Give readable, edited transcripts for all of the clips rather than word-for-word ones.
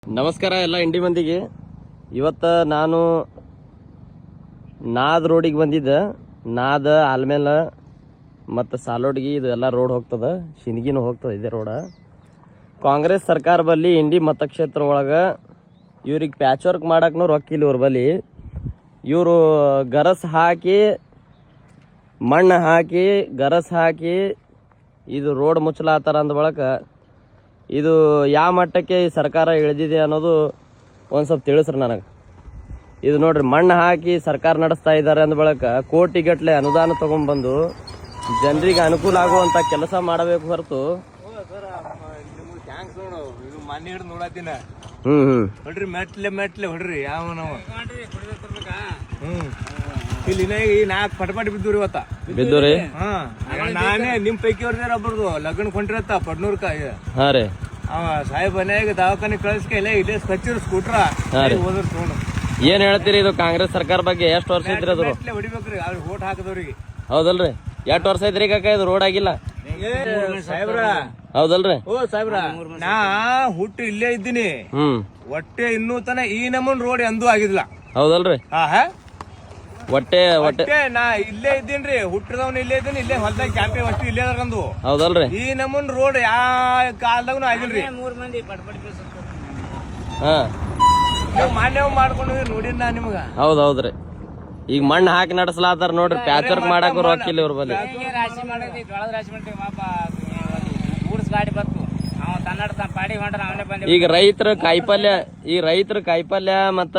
ನಮಸ್ಕಾರ ಎಲ್ಲ ಇಂಡಿ ಮಂದಿಗೆ. ಇವತ್ತು ನಾನು ನಾದ್ ರೋಡಿಗೆ ಬಂದಿದ್ದೆ. ನಾದ ಆಲ್ಮೇಲ ಮತ್ತು ಸಾಲೋಡ್ಗಿ ಇದು ಎಲ್ಲ ರೋಡ್ ಹೋಗ್ತದೆ, ಶಿಂದಗಿನೂ ಹೋಗ್ತದೆ ಇದೇ ರೋಡ. ಕಾಂಗ್ರೆಸ್ ಸರ್ಕಾರ ಬಲ್ಲಿ ಇಂಡಿ ಮತಕ್ಷೇತ್ರ ಒಳಗೆ ಇವ್ರಿಗೆ ಪ್ಯಾಚ್ ವರ್ಕ್ ಮಾಡಕ್ಕೂ ರೊಕ್ಕಿಲ್ಲ ಇವ್ರ ಬಲ್ಲಿ. ಇವರು ಗರಸ್ ಹಾಕಿ ಮಣ್ಣು ಹಾಕಿ ಗರಸ್ ಹಾಕಿ ಇದು ರೋಡ್ ಮುಚ್ಚಲಾತಾರ ಅಂದ ಬಳಕ ಇದು ಯಾವ ಮಟ್ಟಕ್ಕೆ ಈ ಸರ್ಕಾರ ಇಳಿದಿದೆ ಅನ್ನೋದು ಒಂದು ಸ್ವಲ್ಪ ತಿಳಿಸ್ರಿ ನನಗೆ. ಇದು ನೋಡ್ರಿ, ಮಣ್ಣು ಹಾಕಿ ಸರ್ಕಾರ ನಡೆಸ್ತಾ ಇದ್ದಾರೆ ಅಂದ ಬಳಕ ಕೋಟಿಗಟ್ಟಲೆ ಅನುದಾನ ತಗೊಂಡ್ಬಂದು ಜನರಿಗೆ ಅನುಕೂಲ ಆಗುವಂಥ ಕೆಲಸ ಮಾಡಬೇಕು ಹೊರತು ಹೊಡ್ರಿ ಮೆಟ್ಲೆ ಹೊಡ್ರಿ ಯಾವ ನಾವು ಇಲ್ಲಿ ನಾಲ್ಕು ಪಟಪಟಿ ಬಿದ್ದು ಇವತ್ತ ಬಿದ್ದೂರಿ. ನಾನೇ ನಿಮ್ ಪೈಕಿ ಅವ್ರದಾರ ಒಬ್ಬರದು ಲಗ್ನ ಕೊಂಡಿರತ್ತ ಪಡ್ನೂರ್ಕ. ಹಾ ರೀ, ಸಾಹೇಬ್ ಮನ್ಯಾಗ ದವಾಖಾನೆ ಕಳಿಸ್ಕ ಇಲ್ಲ ಇಲ್ಲೇ ಸ್ವಚ್ಛ ಸ್ಕೂಟ್ರ ಹೋದ್ರ ತಗೊಂಡು. ಏನ್ ಹೇಳ್ತೀರಿ ಇದು ಕಾಂಗ್ರೆಸ್ ಸರ್ಕಾರ ಬಗ್ಗೆ? ಎಷ್ಟು ವರ್ಷ ಐತ್ರಿ ಅದು? ಹೊಡಿಬೇಕ್ರಿ ಅವ್ರಿಗೆ ಓಟ್ ಹಾಕದವ್ರಿಗೆ. ಹೌದಲ್ರಿ? ಎಷ್ಟು ವರ್ಷ ಐತ್ರಿ ಕಾಕ ಇದು ರೋಡ್ ಆಗಿಲ್ಲ? ಸಾಹೇಬ್ರ ಹೌದಲ್ರಿ? ಓ ಸಾಹೇಬ್ರ, ನಾ ಹುಟ್ಟು ಇಲ್ಲೇ ಇದ್ದೀನಿ. ಹೊಟ್ಟೆ ಇನ್ನೂ ತನ ಈ ನಮೂನ್ ರೋಡ್ ಎಂದೂ ಆಗಿದ್ಲ. ಹೌದಲ್ರಿ? ಹಾ ಹೊಟ್ಟೆ ನಾ ಇಲ್ಲೇ ಇದ್ದೀನ್ರಿ, ಹುಟ್ಟಿದವನು ಇಲ್ಲೇ ಇದ್ದೀನಿ, ಇಲ್ಲೇ ಹೊಲದಾಗ ಕ್ಯಾಂಪೆ ಅಷ್ಟು ಇಲ್ಲೇ ಅದಂದು. ಹೌದಲ್ರಿ? ಈ ನಮೂನ್ ರೋಡ್ ಯಾವ ಕಾಲದಾಗೂ ಆಗಿಲ್ರಿ. ಹಾ, ಮಾನ್ಯ ಮಾಡ್ಕೊಂಡು ನೋಡಿನ ನಾ ನಿಮ್ಗ. ಹೌದೌದ್ರಿ. ಈಗ ಮಣ್ಣು ಹಾಕಿ ನಡೆಸಲಾತಾರ ನೋಡ್ರಿ, ಪ್ಯಾಚ್ ವರ್ಕ್ ಮಾಡಾಕ ರೊಕ್ಕಿಲ್ಲ ಇವ್ರ ಬಲ್ಲಿ. ರಾಶಿ ಮಾಡಿದ್ವಿ, ಜೋಳದ ರಾಶಿ ಮಾಡ್ತೀವಿ. ಗೂಡ್ಸ್ ಗಾಡಿ ಬಂತು, ಅವ ತನ್ನಡ ಪಾಡಿ ಹೊಂಡ್ರ ಅವನೇ ಬಂದ. ಈಗ ರೈತರ ಕಾಯಿಪಲ್ಯ ಮತ್ತ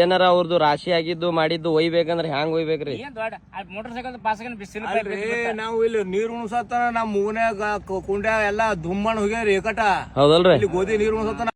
ಏನಾರ ಅವ್ರದ್ದು ರಾಶಿ ಆಗಿದ್ದು ಮಾಡಿದ್ದು ಒಯ್ಬೇಕಂದ್ರೆ ಹ್ಯಾಂಗ ಒಯ್ಬೇಕ್ರಿ? ಏನ್ ದೊಡ್ಡ ಮೋಟರ್ ಸೈಕಲ್ ಪಾಸ್ಗೆ ಬಿಸಿಲು ನಾವು ಇಲ್ಲಿ ನೀರ್ ಉಣಸತ್ತ ನಮ್ ಮೂನ್ಯಾಗ ಕುಂಡ್ಯಾಗ ಎಲ್ಲಾ ದುಮ್ಮಣ್ಣ ಹೋಗ್ಯಾರಿ ಏಕಟ. ಹೌದಲ್ರಿ? ಇಲ್ಲಿ ಗೋಧಿ ನೀರ್ ಉಣಸತ್ತ